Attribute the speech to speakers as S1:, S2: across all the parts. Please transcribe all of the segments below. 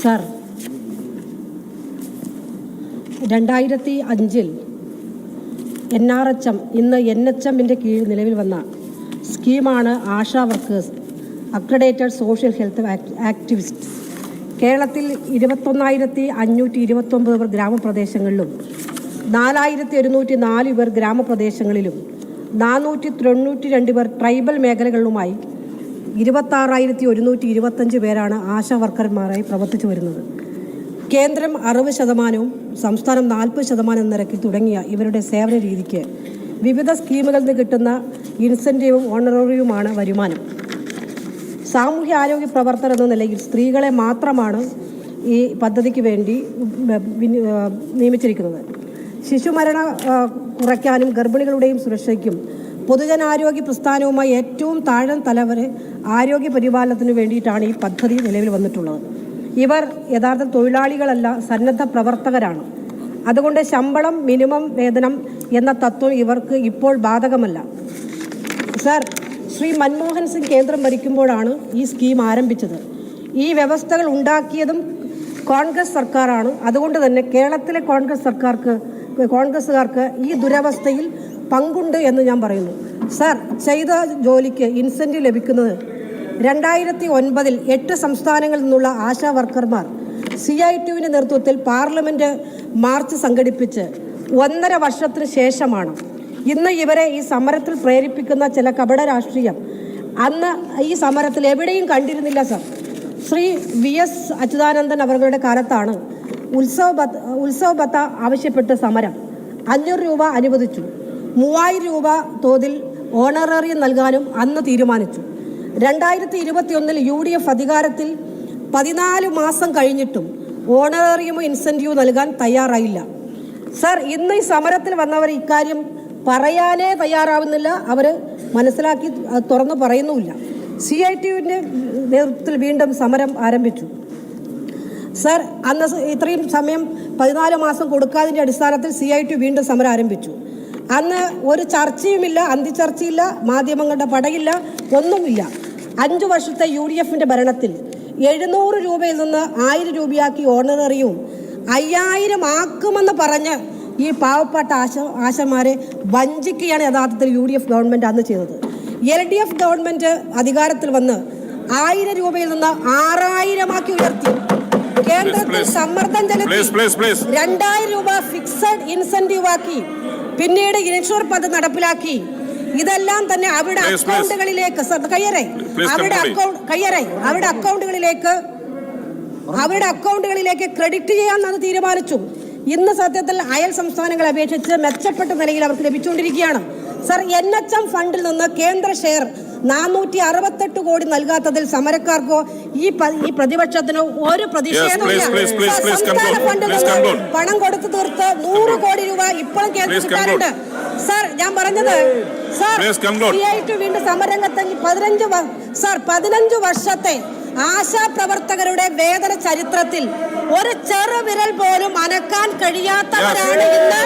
S1: Sir, 2005 NRHM ഇന്ന് NHMൻ്റെ കീഴിൽ നിലവിൽ വന്ന സ്കീമാണ് ASHA workers accredited social health activist. കേരളത്തിൽ 21,529 പേർ ഗ്രാമപ്രദേശങ്ങളിലും 4,104 പേർ ഗ്രാമപ്രദേശങ്ങളിലും 492 പേർ ട്രൈബൽ മേഖലകളിലുമായി 26,125 പേരാണ് ആശാ വർക്കർമാരായി പ്രവർത്തിച്ചു വരുന്നത്. കേന്ദ്രം 60%, സംസ്ഥാനം 40% നിരക്കിൽ തുടങ്ങിയ ഇവരുടെ സേവന രീതിക്ക് വിവിധ സ്കീമുകളിൽ നിന്ന് കിട്ടുന്ന ഇൻസെൻറ്റീവും ഓണററിയുമാണ് വരുമാനം. സാമൂഹ്യ ആരോഗ്യ പ്രവർത്തകർ എന്ന നിലയിൽ സ്ത്രീകളെ മാത്രമാണ് ഈ പദ്ധതിക്ക് വേണ്ടി നിയമിച്ചിരിക്കുന്നത്. ശിശുമരണ കുറയ്ക്കാനും ഗർഭിണികളുടെയും സുരക്ഷയ്ക്കും പൊതുജനാരോഗ്യ പ്രസ്ഥാനവുമായി ഏറ്റവും താഴെ തലം വരെ ആരോഗ്യ പരിപാലനത്തിന് വേണ്ടിയിട്ടാണ് ഈ പദ്ധതി നിലവിൽ വന്നിട്ടുള്ളത്. ഇവർ യഥാർത്ഥ തൊഴിലാളികളല്ല, സന്നദ്ധ പ്രവർത്തകരാണ്. അതുകൊണ്ട് ശമ്പളം, മിനിമം വേതനം എന്ന തത്വം ഇവർക്ക് ഇപ്പോൾ ബാധകമല്ല. സർ, ശ്രീ മൻമോഹൻ സിംഗ് കേന്ദ്രം ഭരിക്കുമ്പോഴാണ് ഈ സ്കീം ആരംഭിച്ചത്. ഈ വ്യവസ്ഥകൾ ഉണ്ടാക്കിയതും കോൺഗ്രസ് സർക്കാരാണ്. അതുകൊണ്ട് തന്നെ കേരളത്തിലെ കോൺഗ്രസ്സുകാർക്ക് ഈ ദുരവസ്ഥയിൽ പങ്കുണ്ട് എന്ന് ഞാൻ പറയുന്നു. സർ, ചെയ്ത ജോലിക്ക് ഇൻസെൻറ്റീവ് ലഭിക്കുന്നത് 2009 8 സംസ്ഥാനങ്ങളിൽ നിന്നുള്ള ആശാ വർക്കർമാർ CITUവിൻ്റെ നേതൃത്വത്തിൽ പാർലമെൻറ്റ് മാർച്ച് സംഘടിപ്പിച്ച് 1.5 വർഷത്തിന് ശേഷമാണ്. ഇന്ന് ഇവരെ ഈ സമരത്തിൽ പ്രേരിപ്പിക്കുന്ന ചില കപട രാഷ്ട്രീയം അന്ന് ഈ സമരത്തിൽ എവിടെയും കണ്ടിരുന്നില്ല. സർ, ശ്രീ VS അച്യുതാനന്ദൻ അവരുടെ കാലത്താണ് ഉത്സവ ഭത്ത ആവശ്യപ്പെട്ട് സമരം. 500 രൂപ അനുവദിച്ചു. 3000 രൂപ തോതിൽ ഓണററിയം നൽകാനും അന്ന് തീരുമാനിച്ചു. 2021 UDF അധികാരത്തിൽ 14 മാസം കഴിഞ്ഞിട്ടും ഓണററിയമോ ഇൻസെൻറ്റീവ് നൽകാൻ തയ്യാറായില്ല. സർ, ഇന്ന് ഈ സമരത്തിൽ വന്നവർ ഇക്കാര്യം പറയാനേ തയ്യാറാവുന്നില്ല. അവർ മനസ്സിലാക്കി തുറന്നു പറയുന്നുമില്ല. CITUവിൻ്റെ നേതൃത്വത്തിൽ വീണ്ടും സമരം ആരംഭിച്ചു. സർ, അന്ന് ഇത്രയും സമയം 14 മാസം കൊടുക്കാതിൻ്റെ അടിസ്ഥാനത്തിൽ CITU വീണ്ടും സമരം ആരംഭിച്ചു. അന്ന് ഒരു ചർച്ചയുമില്ല, അന്തിച്ചർച്ചയില്ല, മാധ്യമങ്ങളുടെ പടയില്ല, ഒന്നുമില്ല. 5 വർഷത്തെ UDFൻ്റെ ഭരണത്തിൽ 700 രൂപയിൽ നിന്ന് 1000 രൂപയാക്കി ഓണററിയും 5000 ആക്കുമെന്ന് പറഞ്ഞ് ഈ പാവപ്പെട്ട ആശമാരെ വഞ്ചിക്കുകയാണ് യഥാർത്ഥത്തിൽ UDF ഗവൺമെൻറ് അന്ന് ചെയ്തത്. LDF ഗവൺമെൻറ് അധികാരത്തിൽ വന്ന് 1000 രൂപയിൽ നിന്ന് 6000 ആക്കി ഉയർത്തി. കേന്ദ്രത്തിൽ സമ്മർദ്ദം ചെലുത്തി 2000 രൂപ ഫിക്സഡ് ഇൻസെൻറ്റീവ് ആക്കി. പിന്നീട് ഇൻഷുർ പദ്ധതി നടപ്പിലാക്കി. ഇതെല്ലാം തന്നെ അവരുടെ അക്കൗണ്ടുകളിലേക്ക് ക്രെഡിറ്റ് ചെയ്യാമെന്ന് തീരുമാനിച്ചു. ഇന്ന് സത്യത്തിൽ അയൽ സംസ്ഥാനങ്ങളെ അപേക്ഷിച്ച് മെച്ചപ്പെട്ട നിലയിൽ അവർക്ക് ലഭിച്ചുകൊണ്ടിരിക്കുകയാണ്. സർ, NHM ഫണ്ടിൽ നിന്ന് കേന്ദ്ര ഷെയർ 468 കോടി നൽകാത്തതിൽ സമരക്കാർക്കോ ഈ പ്രതിപക്ഷത്തിനോ ഒരു പ്രതിഷേധമില്ല. സംസ്ഥാന ഫണ്ടിൽ നിന്ന് പണം കൊടുത്തു തീർത്ത് 100 കോടി രൂപ ഇപ്പോഴും കേന്ദ്ര സർക്കാരുണ്ട്. സർ, ഞാൻ പറഞ്ഞത്, സർ, CITU വീണ്ടും സമരരംഗത്ത് 15 വർഷത്തെ ആശാ പ്രവർത്തകരുടെ വേതന ചരിത്രത്തിൽ ഒരു ചെറുവിരൽ പോലും അനക്കാൻ കഴിയാത്തവരാണ് ഇന്ന്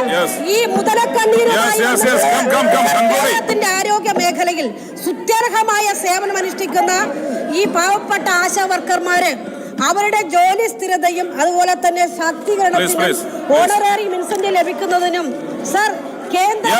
S1: ഈ മുതലക്കണ്ണീരുമായി ആരോഗ്യ മേഖലയിൽ സുത്യർഹമായ സേവനം അനുഷ്ഠിക്കുന്ന ഈ പാവപ്പെട്ട ആശാ വർക്കർമാര്. അവരുടെ ജോലി സ്ഥിരതയും അതുപോലെ തന്നെ ശാക്തീകരണത്തിനും ഓണററിയം ഇൻസെന്റീവ് ലഭിക്കുന്നതിനും സർ കേന്ദ്ര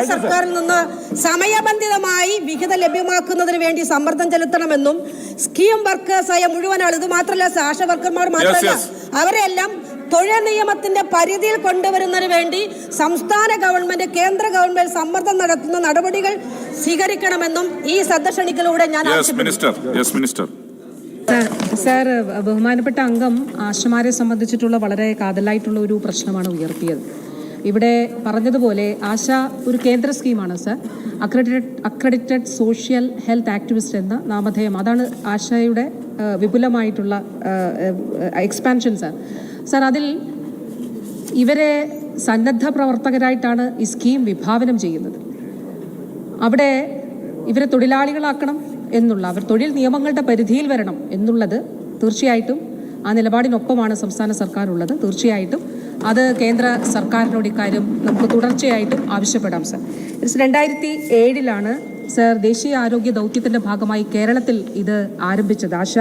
S1: സർക്കാരിൽ നിന്ന് സമയബന്ധിതമായി വിഹിതം ലഭ്യമാക്കുന്നതിന് വേണ്ടി സമ്മർദ്ദം ചെലുത്തണമെന്നും സ്കീം വർക്കേഴ്സായ മുഴുവൻ ആൾ, ഇത് മാത്രമല്ല ആശാ വർക്കർമാർ മാത്രമല്ല, അവരെല്ലാം തൊഴിൽ നിയമത്തിന്റെ പരിധിയിൽ കൊണ്ടുവരുന്നതിന് വേണ്ടി സംസ്ഥാന ഗവൺമെന്റ്, കേന്ദ്ര ഗവൺമെന്റ് സമ്മർദ്ദം നടത്തുന്ന നടപടികൾ സ്വീകരിക്കണമെന്നും ഈ സന്ദർശനത്തിലൂടെ ഞാൻ ആവശ്യപ്പെട്ടു.
S2: സർ, ബഹുമാനപ്പെട്ട അംഗം ആശമാരെ സംബന്ധിച്ചിട്ടുള്ള വളരെ കാതലായിട്ടുള്ള ഒരു പ്രശ്നമാണ് ഉയർത്തിയത്. ഇവിടെ പറഞ്ഞതുപോലെ ആശ ഒരു കേന്ദ്ര സ്കീമാണ് sir. Accredited social health activist എന്ന നാമധേയം, അതാണ് ആശയുടെ വിപുലമായിട്ടുള്ള എക്സ്പാൻഷൻ സർ. സർ, അതിൽ ഇവരെ സന്നദ്ധ പ്രവർത്തകരായിട്ടാണ് ഈ സ്കീം വിഭാവനം ചെയ്യുന്നത്. അവിടെ ഇവരെ തൊഴിലാളികളാക്കണം എന്നുള്ള, അവർ തൊഴിൽ നിയമങ്ങളുടെ പരിധിയിൽ വരണം എന്നുള്ളത് തീർച്ചയായിട്ടും ആ നിലപാടിനൊപ്പമാണ് സംസ്ഥാന സർക്കാർ ഉള്ളത്. തീർച്ചയായിട്ടും അത് കേന്ദ്ര സർക്കാരിനോട് ഇക്കാര്യം നമുക്ക് തുടർച്ചയായിട്ടും ആവശ്യപ്പെടാം സർ. 2007 സർ ദേശീയ ആരോഗ്യ ദൗത്യത്തിൻ്റെ ഭാഗമായി കേരളത്തിൽ ഇത് ആരംഭിച്ചത്. ആശ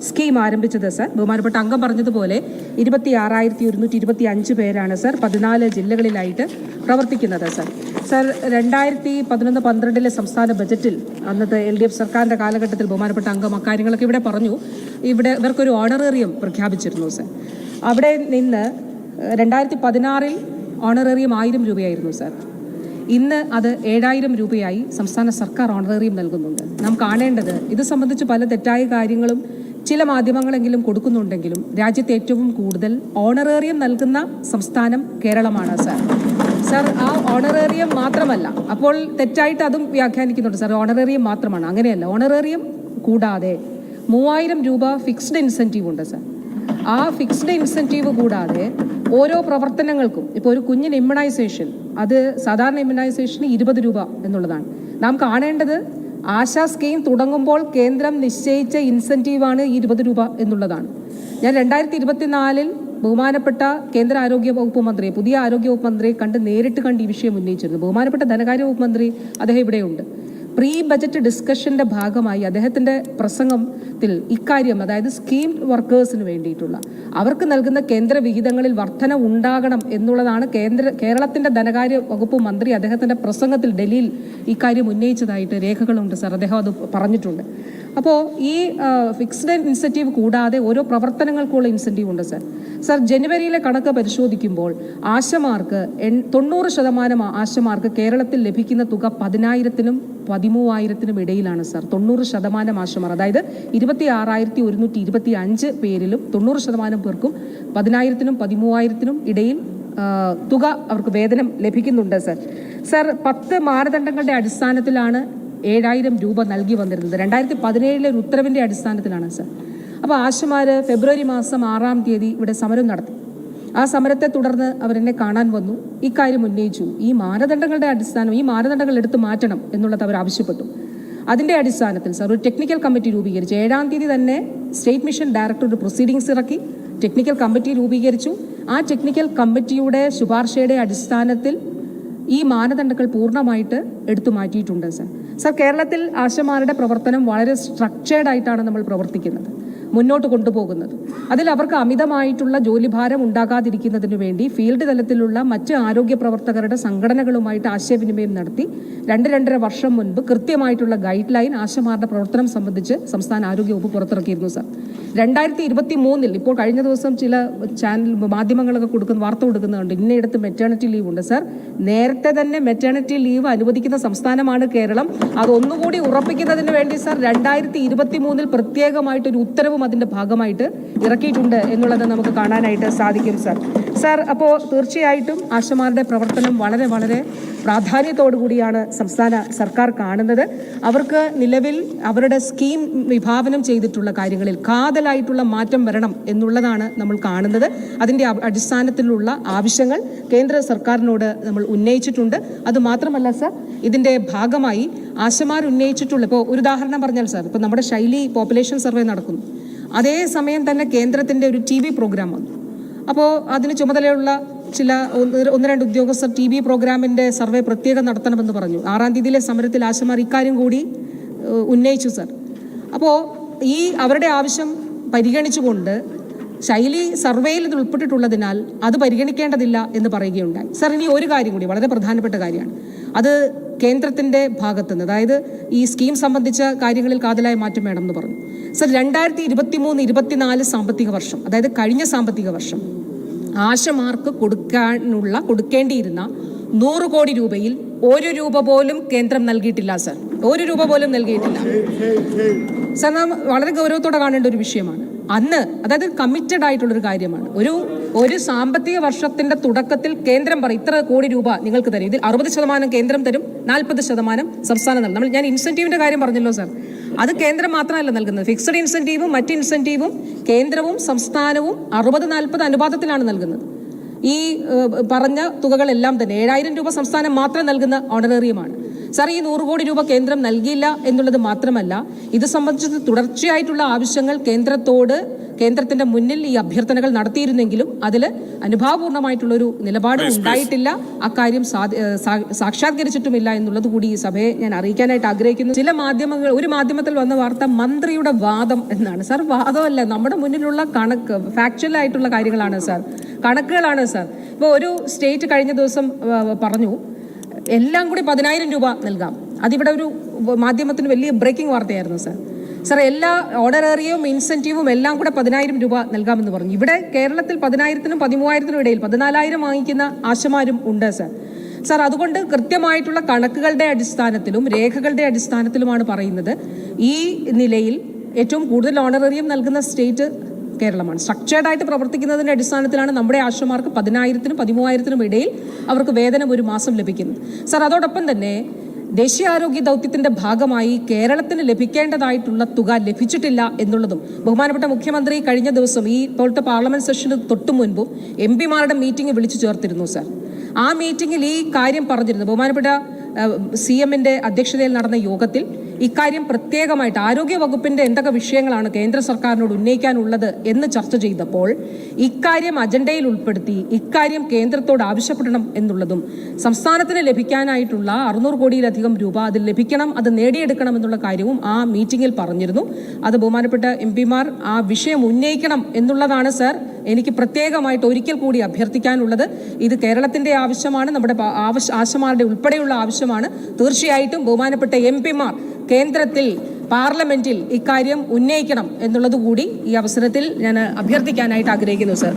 S2: സ്കീം ആരംഭിച്ചത് സർ. ബഹുമാനപ്പെട്ട അംഗം പറഞ്ഞതുപോലെ 26,125 പേരാണ് സർ 14 ജില്ലകളിലായിട്ട് പ്രവർത്തിക്കുന്നത് സർ. സർ 2011-12 സംസ്ഥാന ബജറ്റിൽ അന്നത്തെ LDF സർക്കാരിൻ്റെ കാലഘട്ടത്തിൽ ബഹുമാനപ്പെട്ട അംഗം അക്കാര്യങ്ങളൊക്കെ ഇവിടെ പറഞ്ഞു. ഇവർക്കൊരു ഓണറേറിയം പ്രഖ്യാപിച്ചിരുന്നു സർ. അവിടെ നിന്ന് 2016 ഓണറേറിയം 1000 രൂപയായിരുന്നു സർ. ഇന്ന് അത് 7000 രൂപയായി സംസ്ഥാന സർക്കാർ ഓണറേറിയം നൽകുന്നുണ്ട്. നാം കാണേണ്ടത് ഇത് സംബന്ധിച്ച് പല തെറ്റായ കാര്യങ്ങളും ചില മാധ്യമങ്ങളെങ്കിലും കൊടുക്കുന്നുണ്ടെങ്കിലും രാജ്യത്ത് ഏറ്റവും കൂടുതൽ ഓണറേറിയം നൽകുന്ന സംസ്ഥാനം കേരളമാണ് സർ. സർ, ആ ഓണറേറിയം മാത്രമല്ല, അപ്പോൾ തെറ്റായിട്ട് അതും വ്യാഖ്യാനിക്കുന്നുണ്ട് സർ. ഓണറേറിയം മാത്രമാണ്, അങ്ങനെയല്ല. ഓണറേറിയം കൂടാതെ 3000 രൂപ ഫിക്സ്ഡ് ഇൻസെൻറ്റീവ് ഉണ്ട് സർ. ആ ഫിക്സ്ഡ് ഇൻസെൻറ്റീവ് കൂടാതെ ഓരോ പ്രവർത്തനങ്ങൾക്കും, ഇപ്പോൾ ഒരു കുഞ്ഞിന് ഇമ്മ്യൂണൈസേഷൻ, അത് സാധാരണ ഇമ്മ്യൂണൈസേഷന് 20 രൂപ എന്നുള്ളതാണ്. നാം കാണേണ്ടത് ആശാ സ്കീം തുടങ്ങുമ്പോൾ കേന്ദ്രം നിശ്ചയിച്ച ഇൻസെൻറ്റീവാണ് ഈ 20 രൂപ എന്നുള്ളതാണ്. ഞാൻ 2024 ബഹുമാനപ്പെട്ട കേന്ദ്ര ആരോഗ്യ വകുപ്പ് മന്ത്രിയെ, പുതിയ ആരോഗ്യ വകുപ്പ് മന്ത്രിയെ നേരിട്ട് കണ്ട് ഈ വിഷയം ഉന്നയിച്ചിരുന്നു. ബഹുമാനപ്പെട്ട ധനകാര്യ വകുപ്പ് മന്ത്രി അദ്ദേഹം ഇവിടെയുണ്ട്. പ്രീ ബജറ്റ് ഡിസ്കഷൻ്റെ ഭാഗമായി അദ്ദേഹത്തിൻ്റെ പ്രസംഗത്തിൽ ഇക്കാര്യം, അതായത് സ്കീം വർക്കേഴ്സിന് വേണ്ടിയിട്ടുള്ള അവർക്ക് നൽകുന്ന കേന്ദ്ര വിഹിതങ്ങളിൽ വർധന ഉണ്ടാകണം എന്നുള്ളതാണ് കേരളത്തിൻ്റെ ധനകാര്യ വകുപ്പ് മന്ത്രി അദ്ദേഹത്തിൻ്റെ പ്രസംഗത്തിൽ ഡൽഹിയിൽ ഇക്കാര്യം ഉന്നയിച്ചതായിട്ട് രേഖകളുണ്ട് സർ. അദ്ദേഹം അത് പറഞ്ഞിട്ടുണ്ട്. അപ്പോൾ ഈ ഫിക്സ്ഡ് ഇൻസെൻറ്റീവ് കൂടാതെ ഓരോ പ്രവർത്തനങ്ങൾക്കുള്ള ഇൻസെൻറ്റീവ് ഉണ്ട് സർ. സർ, ജനുവരിയിലെ കണക്ക് പരിശോധിക്കുമ്പോൾ ആശമാർക്ക് 90% ആശമാർക്ക് കേരളത്തിൽ ലഭിക്കുന്ന തുക 10,000-നും 13,000-നും ഇടയിലാണ് സർ. 90% ആശമാർ, അതായത് 26,125 പേരിലും 90% പേർക്കും 10,000-നും 13,000-നും ഇടയിൽ തുക അവർക്ക് വേതനം ലഭിക്കുന്നുണ്ട് സർ. സർ, 10 മാനദണ്ഡങ്ങളുടെ അടിസ്ഥാനത്തിലാണ് 7,000 രൂപ നൽകി വന്നിരുന്നത്. 2017 ഒരു ഉത്തരവിൻ്റെ അടിസ്ഥാനത്തിലാണ് സർ. അപ്പോൾ ആശമാർ ഫെബ്രുവരി മാസം 6-ാം തീയതി ഇവിടെ സമരം നടത്തി. ആ സമരത്തെ തുടർന്ന് അവരെന്നെ കാണാൻ വന്നു, ഇക്കാര്യം ഉന്നയിച്ചു. ഈ മാനദണ്ഡങ്ങളുടെ അടിസ്ഥാനം, ഈ മാനദണ്ഡങ്ങൾ എടുത്തു മാറ്റണം എന്നുള്ളത് അവർ ആവശ്യപ്പെട്ടു. അതിൻ്റെ അടിസ്ഥാനത്തിൽ സർ ഒരു ടെക്നിക്കൽ കമ്മിറ്റി രൂപീകരിച്ചു. 7-ാം തീയതി തന്നെ സ്റ്റേറ്റ് മിഷൻ ഡയറക്ടർ ഒരു പ്രൊസീഡിങ്സ് ഇറക്കി, ടെക്നിക്കൽ കമ്മിറ്റി രൂപീകരിച്ചു. ആ ടെക്നിക്കൽ കമ്മിറ്റിയുടെ ശുപാർശയുടെ അടിസ്ഥാനത്തിൽ ഈ മാനദണ്ഡങ്ങൾ പൂർണ്ണമായിട്ട് എടുത്തു മാറ്റിയിട്ടുണ്ട് സർ. സർ, കേരളത്തിൽ ആശമാരുടെ പ്രവർത്തനം വളരെ സ്ട്രക്ചേർഡായിട്ടാണ് നമ്മൾ പ്രവർത്തിക്കുന്നത്, മുന്നോട്ട് കൊണ്ടുപോകുന്നത്. അതിൽ അവർക്ക് അമിതമായിട്ടുള്ള ജോലിഭാരം ഉണ്ടാകാതിരിക്കുന്നതിനു വേണ്ടി ഫീൽഡ് തലത്തിലുള്ള മറ്റ് ആരോഗ്യ പ്രവർത്തകരുടെ സംഘടനകളുമായിട്ട് ആശയവിനിമയം നടത്തി 2-2.5 വർഷം മുൻപ് കൃത്യമായിട്ടുള്ള ഗൈഡ് ലൈൻ ആശമാരുടെ പ്രവർത്തനം സംബന്ധിച്ച് സംസ്ഥാന ആരോഗ്യ വകുപ്പ് പുറത്തിറക്കിയിരുന്നു സർ. 2023 ഇപ്പോൾ കഴിഞ്ഞ ദിവസം ചില മാധ്യമങ്ങളൊക്കെ വാർത്ത കൊടുക്കുന്നുണ്ട്, ഇന്നയിടത്ത് മെറ്റേണിറ്റി ലീവ് ഉണ്ട് സർ. നേരത്തെ തന്നെ മെറ്റേണിറ്റി ലീവ് അനുവദിക്കുന്ന സംസ്ഥാനമാണ് കേരളം. അതൊന്നുകൂടി ഉറപ്പിക്കുന്നതിന് വേണ്ടി സർ 2023 പ്രത്യേകമായിട്ടൊരു ഉത്തരവും അതിൻ്റെ ഭാഗമായിട്ട് ഇറക്കിയിട്ടുണ്ട് എന്നുള്ളത് നമുക്ക് കാണാനായിട്ട് സാധിക്കും സർ. സർ, അപ്പോൾ തീർച്ചയായിട്ടും ആശമാരുടെ പ്രവർത്തനം വളരെ വളരെ പ്രാധാന്യത്തോടു കൂടിയാണ് സംസ്ഥാന സർക്കാർ കാണുന്നത്. അവർക്ക് നിലവിൽ അവരുടെ സ്കീം വിഭാവനം ചെയ്തിട്ടുള്ള കാര്യങ്ങളിൽ കാതലായിട്ടുള്ള മാറ്റം വരണം എന്നുള്ളതാണ് നമ്മൾ കാണുന്നത്. അതിൻ്റെ അടിസ്ഥാനത്തിലുള്ള ആവശ്യങ്ങൾ കേന്ദ്ര സർക്കാരിനോട് നമ്മൾ ഉന്നയിച്ചിട്ടുണ്ട്. അതുമാത്രമല്ല സർ, ഇതിൻ്റെ ഭാഗമായി ആശമാർ ഉന്നയിച്ചിട്ടുള്ള, ഇപ്പോൾ ഒരു ഉദാഹരണം പറഞ്ഞാൽ സർ, ഇപ്പോൾ നമ്മുടെ ശൈലി പോപ്പുലേഷൻ സർവേ നടക്കുന്നു. അതേ സമയം തന്നെ കേന്ദ്രത്തിൻ്റെ ഒരു TV പ്രോഗ്രാം വന്നു. അപ്പോൾ അതിന് ചുമതലയുള്ള ചില 1-2 ഉദ്യോഗസ്ഥർ TV പ്രോഗ്രാമിൻ്റെ സർവേ പ്രത്യേകം നടത്തണമെന്ന് പറഞ്ഞു. 6-ാം തീയതിയിലെ സമരത്തിൽ ആശമാർ ഇക്കാര്യം കൂടി ഉന്നയിച്ചു സർ. അപ്പോൾ ഈ അവരുടെ ആവശ്യം പരിഗണിച്ചുകൊണ്ട് ശൈലി സർവേയിൽ ഇത് ഉൾപ്പെട്ടിട്ടുള്ളതിനാൽ അത് പരിഗണിക്കേണ്ടതില്ല എന്ന് പറയുകയുണ്ടായി സർ. ഇനി ഒരു കാര്യം കൂടി വളരെ പ്രധാനപ്പെട്ട കാര്യമാണ്, അത് കേന്ദ്രത്തിൻ്റെ ഭാഗത്തുനിന്ന്, അതായത് ഈ സ്കീം സംബന്ധിച്ച കാര്യങ്ങളിൽ കാതലായ മാറ്റം വേണമെന്ന് പറഞ്ഞു സർ. 2023-24 സാമ്പത്തിക വർഷം, അതായത് കഴിഞ്ഞ സാമ്പത്തിക വർഷം ആശമാർക്ക് കൊടുക്കേണ്ടിയിരുന്ന 100 കോടി രൂപയിൽ 1 രൂപ പോലും കേന്ദ്രം നൽകിയിട്ടില്ല സർ. 1 രൂപ പോലും നൽകിയിട്ടില്ല സർ. നാം വളരെ ഗൗരവത്തോടെ കാണേണ്ട ഒരു വിഷയമാണ്. അന്ന്, അതായത് കമ്മിറ്റഡ് ആയിട്ടുള്ളൊരു കാര്യമാണ്. ഒരു സാമ്പത്തിക വർഷത്തിന്റെ തുടക്കത്തിൽ കേന്ദ്രം പറയും ഇത്ര കോടി രൂപ നിങ്ങൾക്ക് തരും, ഇതിൽ 60% കേന്ദ്രം തരും, 40% സംസ്ഥാനം നൽകും. ഞാൻ ഇൻസെന്റീവിന്റെ കാര്യം പറഞ്ഞല്ലോ സർ. അത് കേന്ദ്രം മാത്രമല്ല നൽകുന്നത്, ഫിക്സഡ് ഇൻസെന്റീവും മറ്റ് ഇൻസെന്റീവും കേന്ദ്രവും സംസ്ഥാനവും 60-40 അനുപാതത്തിലാണ് നൽകുന്നത്. ഈ പറഞ്ഞ തുകകളെല്ലാം തന്നെ 7,000 രൂപ സംസ്ഥാനം മാത്രം നൽകുന്ന ഓണറേറിയമാണ് സാർ, ഈ 100 കോടി രൂപ കേന്ദ്രം നൽകിയില്ല എന്നുള്ളത് മാത്രമല്ല, ഇത് സംബന്ധിച്ച് തുടർച്ചയായിട്ടുള്ള ആവശ്യങ്ങൾ കേന്ദ്രത്തിന്റെ മുന്നിൽ ഈ അഭ്യർത്ഥനകൾ നടത്തിയിരുന്നെങ്കിലും അതിൽ അനുഭാവപൂർണ്ണമായിട്ടുള്ളൊരു നിലപാട് ഉണ്ടായിട്ടില്ല. അക്കാര്യം സാക്ഷാത്കരിച്ചിട്ടുമില്ല എന്നുള്ളത് കൂടി ഈ സഭയെ ഞാൻ അറിയിക്കാനായിട്ട് ആഗ്രഹിക്കുന്നു. ഒരു മാധ്യമത്തിൽ വന്ന വാർത്ത മന്ത്രിയുടെ വാദം എന്നാണ്. സാർ, വാദമല്ല, നമ്മുടെ മുന്നിലുള്ള കണക്ക്, ഫാക്ച്വൽ ആയിട്ടുള്ള കാര്യങ്ങളാണ് സാർ, കണക്കുകളാണ് സാർ. ഇപ്പോൾ ഒരു സ്റ്റേറ്റ് കഴിഞ്ഞ ദിവസം പറഞ്ഞു എല്ലാം കൂടി 10,000 രൂപ നൽകാം. അതിവിടെ ഒരു മാധ്യമത്തിന് വലിയ ബ്രേക്കിംഗ് വാർത്തയായിരുന്നു സാർ. സാർ, എല്ലാ ഓർഡറേറിയവും ഇൻസെന്റീവും എല്ലാം കൂടെ 10,000 രൂപ നൽകാമെന്ന് പറഞ്ഞു. ഇവിടെ കേരളത്തിൽ 10,000-നും 13,000-നും ഇടയിൽ 14,000 വാങ്ങിക്കുന്ന ആശമാരും ഉണ്ട് സാർ. സാർ, അതുകൊണ്ട് കൃത്യമായിട്ടുള്ള കണക്കുകളുടെ അടിസ്ഥാനത്തിലും രേഖകളുടെ അടിസ്ഥാനത്തിലുമാണ് പറയുന്നത്. ഈ നിലയിൽ ഏറ്റവും കൂടുതൽ ഓണറേറിയം നൽകുന്ന സ്റ്റേറ്റ് കേരളമാണ്. സ്ട്രക്ചേർഡ് ആയിട്ട് പ്രവർത്തിക്കുന്നതിന്റെ അടിസ്ഥാനത്തിലാണ് നമ്മുടെ ആശമാർക്ക് 10,000-നും 13,000-നും ഇടയിൽ അവർക്ക് വേതനം ഒരു മാസം ലഭിക്കുന്നത്. സാർ, അതോടൊപ്പം തന്നെ ദേശീയ ആരോഗ്യ ദൗത്യത്തിന്റെ ഭാഗമായി കേരളത്തിന് ലഭിക്കേണ്ടതായിട്ടുള്ള തുക ലഭിച്ചിട്ടില്ല എന്നുള്ളതും ബഹുമാനപ്പെട്ട മുഖ്യമന്ത്രി കഴിഞ്ഞ ദിവസം ഈ ഇപ്പോഴത്തെ പാർലമെന്റ് സെഷന് തൊട്ടു മുൻപും MP-മാരുടെ മീറ്റിംഗ് വിളിച്ചു ചേർത്തിരുന്നു സാർ. ആ മീറ്റിംഗിൽ ഈ കാര്യം പറഞ്ഞിരുന്നു. ബഹുമാനപ്പെട്ട CM-ന്റെ അധ്യക്ഷതയിൽ നടന്ന യോഗത്തിൽ ഇക്കാര്യം പ്രത്യേകമായിട്ട് ആരോഗ്യ വകുപ്പിന്റെ എന്തൊക്കെ വിഷയങ്ങളാണ് കേന്ദ്ര സർക്കാരിനോട് ഉന്നയിക്കാനുള്ളത് എന്ന് ചർച്ച ചെയ്തപ്പോൾ ഇക്കാര്യം അജണ്ടയിൽ ഉൾപ്പെടുത്തി ഇക്കാര്യം കേന്ദ്രത്തോട് ആവശ്യപ്പെടണം എന്നുള്ളതും സംസ്ഥാനത്തിന് ലഭിക്കാനായിട്ടുള്ള 600 കോടിയിലധികം രൂപ അതിൽ ലഭിക്കണം, അത് നേടിയെടുക്കണം എന്നുള്ള കാര്യവും ആ മീറ്റിംഗിൽ പറഞ്ഞിരുന്നു. അത് ബഹുമാനപ്പെട്ട MP-മാർ ആ വിഷയം ഉന്നയിക്കണം എന്നുള്ളതാണ് സാർ എനിക്ക് പ്രത്യേകമായിട്ട് ഒരിക്കൽ കൂടി അഭ്യർത്ഥിക്കാനുള്ളത്. ഇത് കേരളത്തിന്റെ ആവശ്യമാണ്, നമ്മുടെ ആശമാരുടെ ഉൾപ്പെടെയുള്ള ആവശ്യമാണ്. തീർച്ചയായിട്ടും ബഹുമാനപ്പെട്ട MP-മാർ കേന്ദ്രത്തിൽ പാർലമെന്റിൽ ഇക്കാര്യം ഉന്നയിക്കണം എന്നുള്ളത് കൂടി ഈ അവസരത്തിൽ ഞാൻ അഭ്യർത്ഥിക്കാനായിട്ട് ആഗ്രഹിക്കുന്നു സാർ.